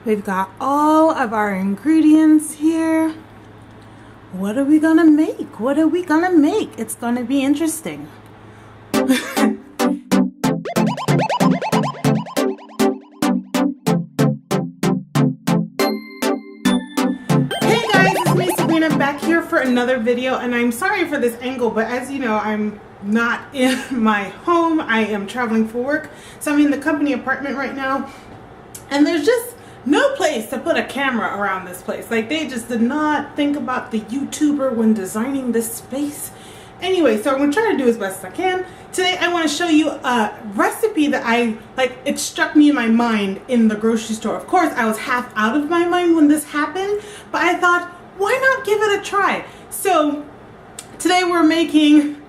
We've got all of our ingredients here. What are we gonna make? What are we gonna make? It's gonna be interesting. Hey guys, it's me Sabrina back here for another video, and I'm sorry for this angle, but as you know, I'm not in my home. I am traveling for work, so I'm in the company apartment right now, and there's just no place to put a camera around this place. Like, they just did not think about the YouTuber when designing this space. Anyway, so I'm gonna try to do as best as I can. Today I want to show you a recipe that it struck me in my mind in the grocery store. Of course, I was half out of my mind when this happened, but I thought, why not give it a try? So today we're making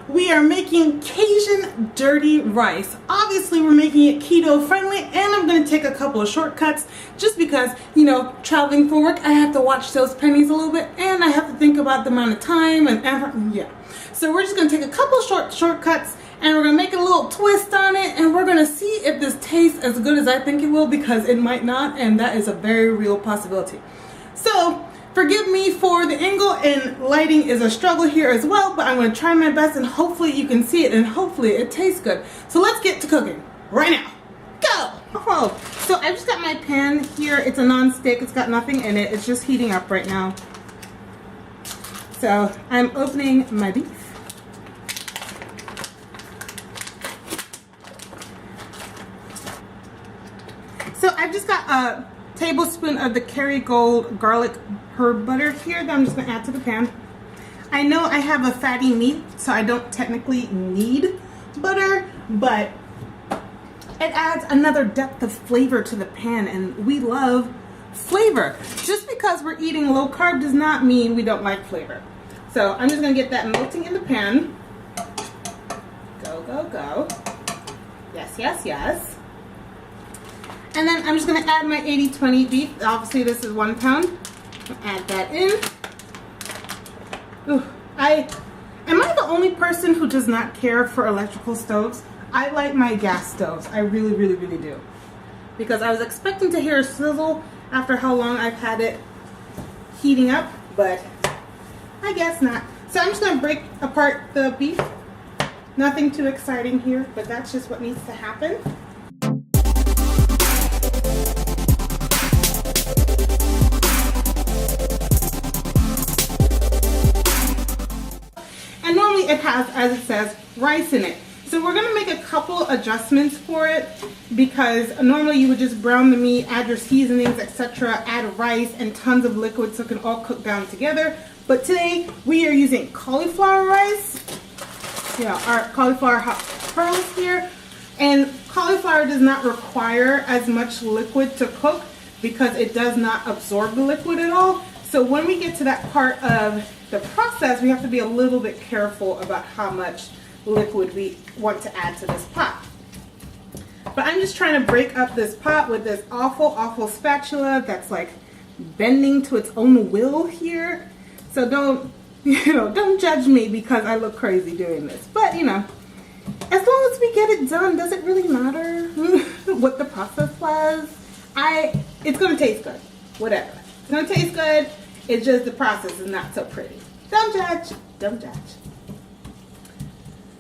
we are making Cajun Dirty Rice. Obviously, we're making it keto friendly, and I'm going to take a couple of shortcuts just because, you know, traveling for work, I have to watch those pennies a little bit, and I have to think about the amount of time and effort. Yeah. So we're just going to take a couple of shortcuts, and we're going to make a little twist on it, and we're going to see if this tastes as good as I think it will, because it might not, and that is a very real possibility. So forgive me for the angle, and lighting is a struggle here as well, but I'm going to try my best, and hopefully you can see it, and hopefully it tastes good. So let's get to cooking right now. Go! Oh, so I just got my pan here. It's a non-stick. It's got nothing in it. It's just heating up right now. So I'm opening my beef. So I've just got a tablespoon of the Kerrygold garlic herb butter here that I'm just going to add to the pan. I know I have a fatty meat, so I don't technically need butter, but it adds another depth of flavor to the pan, and we love flavor. Just because we're eating low carb does not mean we don't like flavor. So I'm just going to get that melting in the pan. Go, go, go. Yes, yes, yes. And then I'm just going to add my 80-20 beef. Obviously, this is 1 pound. Add that in. Ooh, am I the only person who does not care for electrical stoves? I like my gas stoves. I really, really, really do. Because I was expecting to hear a sizzle after how long I've had it heating up, but I guess not. So I'm just going to break apart the beef. Nothing too exciting here, but that's just what needs to happen. And normally it has, as it says, rice in it. So we're going to make a couple adjustments for it, because normally you would just brown the meat, add your seasonings, etc., add rice and tons of liquid so it can all cook down together. But today we are using cauliflower rice. Yeah, our cauliflower hot pearls here. And cauliflower does not require as much liquid to cook because it does not absorb the liquid at all. So when we get to that part of the process, we have to be a little bit careful about how much liquid we want to add to this pot. But I'm just trying to break up this pot with this awful spatula that's like bending to its own will here. So don't judge me because I look crazy doing this. But you know, as long as we get it done, does it really matter what the process was? It's gonna taste good. Whatever. It's gonna taste good. It's just the process is not so pretty. Don't judge. Don't judge.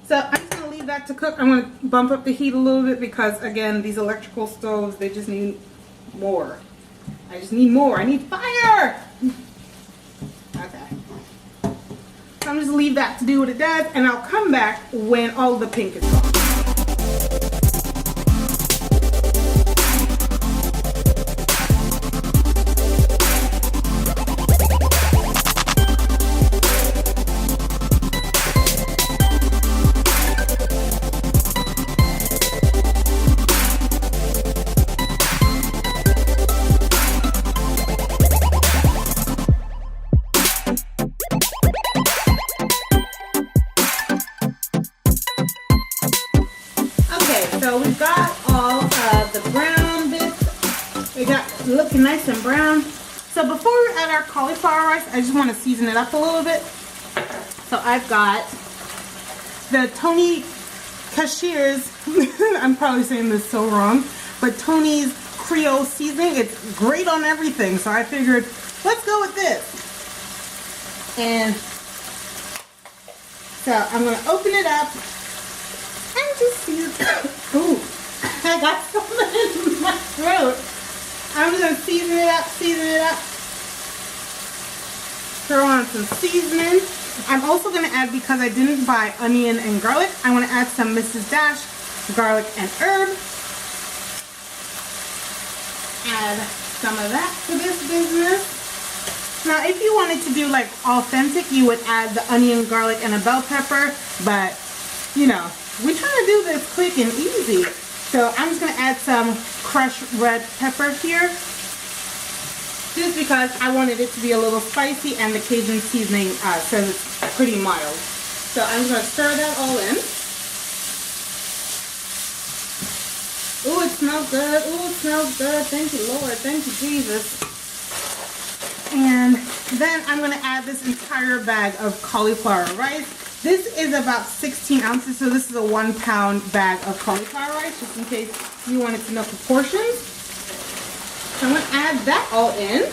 So I'm just going to leave that to cook. I'm going to bump up the heat a little bit because, again, these electrical stoves, they just need more. I just need more. I need fire! Okay. So I'm just going to leave that to do what it does, and I'll come back when all the pink is gone. So we've got all of the brown bits. We got looking nice and brown. So before we add our cauliflower rice, I just want to season it up a little bit. So I've got the Tony Cashier's, I'm probably saying this so wrong, but Tony's Creole seasoning. It's great on everything, so I figured, let's go with this. And so I'm going to open it up and just see it. Ooh, I got something in my throat. I'm just going to season it up, throw on some seasoning. I'm also going to add, because I didn't buy onion and garlic, I want to add some Mrs. Dash garlic and herb. Add some of that to this business. Now, if you wanted to do like authentic, you would add the onion, garlic, and a bell pepper. But, you know, we're trying to do this quick and easy. So I'm just going to add some crushed red pepper here. Just because I wanted it to be a little spicy, and the Cajun seasoning says it's pretty mild. So I'm going to stir that all in. Ooh, it smells good. Ooh, it smells good. Thank you, Lord. Thank you, Jesus. And then I'm going to add this entire bag of cauliflower rice. This is about 16 ounces, so this is a 1 pound bag of cauliflower rice, just in case you wanted to know proportions. So I'm going to add that all in.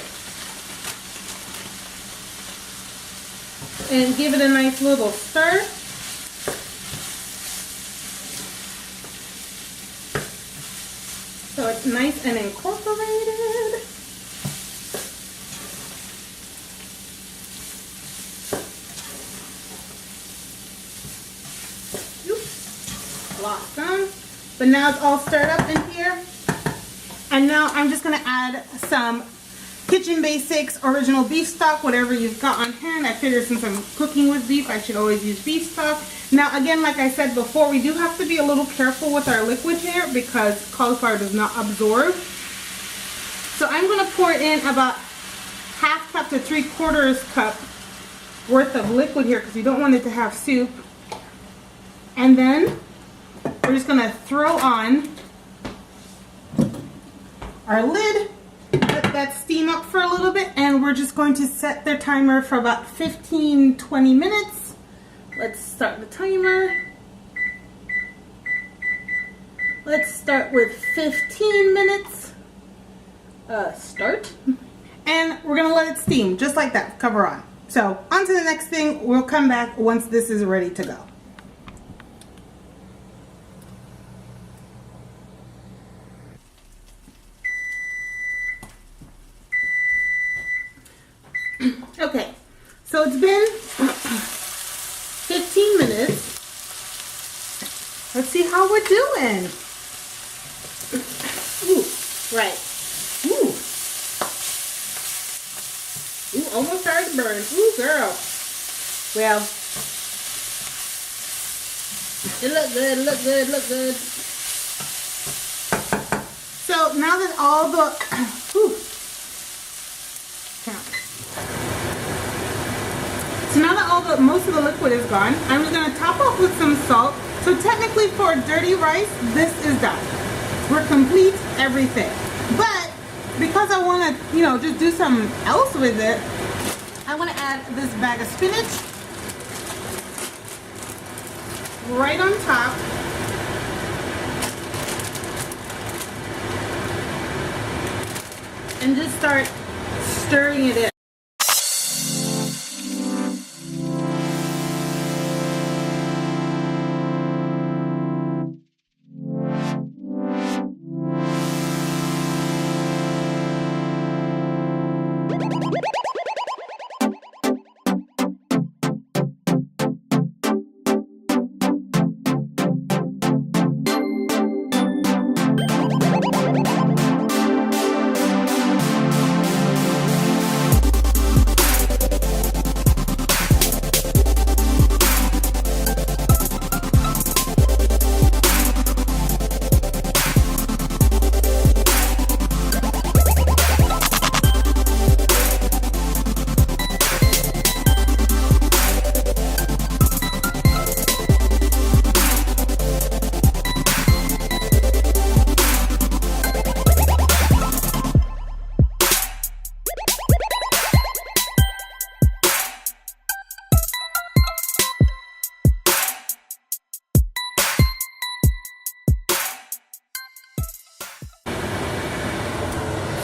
And give it a nice little stir. So it's nice and incorporated. Oops. Lost some. But now it's all stirred up in here. And now I'm just going to add some Kitchen Basics original beef stock, whatever you've got on hand. I figure since I'm cooking with beef, I should always use beef stock. Now, again, like I said before, we do have to be a little careful with our liquid here because cauliflower does not absorb. So I'm going to pour in about 1/2 cup to 3/4 cup worth of liquid here because you don't want it to have soup. And then we're just going to throw on our lid, let that steam up for a little bit, and we're just going to set the timer for about 15-20 minutes. Let's start the timer. Let's start with 15 minutes. Start. And we're going to let it steam just like that, cover on. So on to the next thing. We'll come back once this is ready to go. Okay, so it's been 15 minutes. Let's see how we're doing. Ooh, right. Ooh. Ooh, almost started to burn. Ooh, girl. Well, it looked good, look good, look good. So now that all the, So now that most of the liquid is gone, I'm just going to top off with some salt. So technically for dirty rice, this is done. We're complete everything. But because I want to, you know, just do something else with it, I want to add this bag of spinach right on top. And just start stirring it in.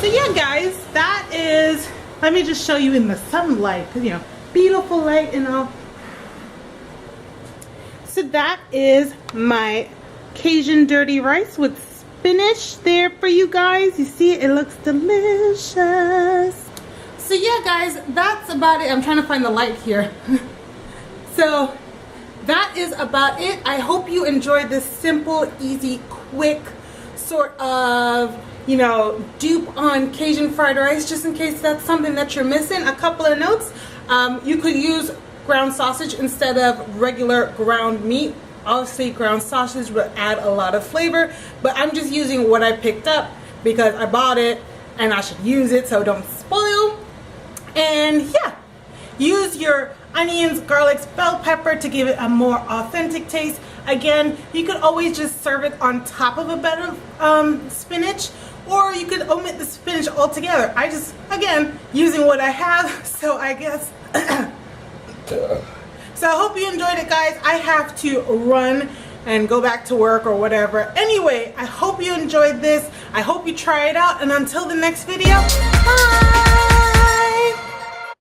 So yeah, guys, that is, let me just show you in the sunlight, because, you know, beautiful light and all. So that is my Cajun dirty rice with spinach there for you guys. You see it looks delicious. So yeah, guys, that's about it. I'm trying to find the light here. So that is about it. I hope you enjoyed this simple, easy, quick sort of, you know, dupe on Cajun fried rice, just in case that's something that you're missing. A couple of notes. You could use ground sausage instead of regular ground meat. Obviously, ground sausage would add a lot of flavor, but I'm just using what I picked up because I bought it and I should use it so don't spoil. And yeah, use your onions, garlics, bell pepper to give it a more authentic taste. Again, you could always just serve it on top of a bed of spinach, or you could omit the spinach altogether. I just, again, using what I have, so I guess. So I hope you enjoyed it, guys. I have to run and go back to work or whatever. Anyway, I hope you enjoyed this. I hope you try it out, and until the next video, bye!